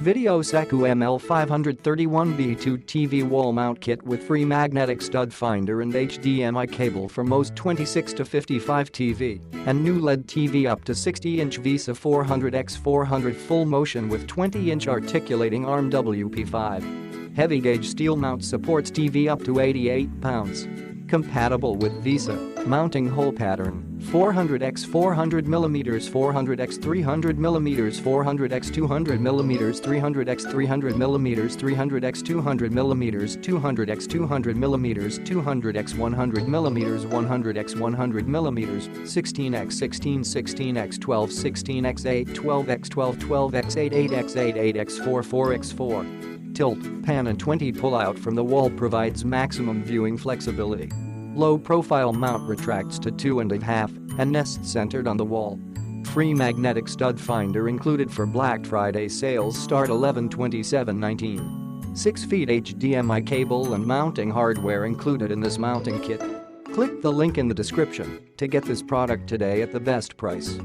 VideoSecu ML531BE2 TV wall mount kit with free magnetic stud finder and HDMI cable for most 26 to 55 TV and new LED TV up to 60-inch VESA 400x400 full motion with 20-inch articulating arm WP5. Heavy gauge steel mount supports TV up to 88 pounds. Compatible with VESA, mounting hole pattern, 400x400mm, 400x300mm, 400x200mm, 300x300mm, 300x200mm, 200x200mm, 200x100mm, 100x100mm, 16x16, 16x12, 16x8, 12x12, 12x8, 8x8, 8x4, 4x4. Tilt, pan and 20 pull-out from the wall provides maximum viewing flexibility. Low-profile mount retracts to 2.5 and nests centered on the wall. Free magnetic stud finder included for Black Friday sales start 11/27/19. 6 feet HDMI cable and mounting hardware included in this mounting kit. Click the link in the description to get this product today at the best price.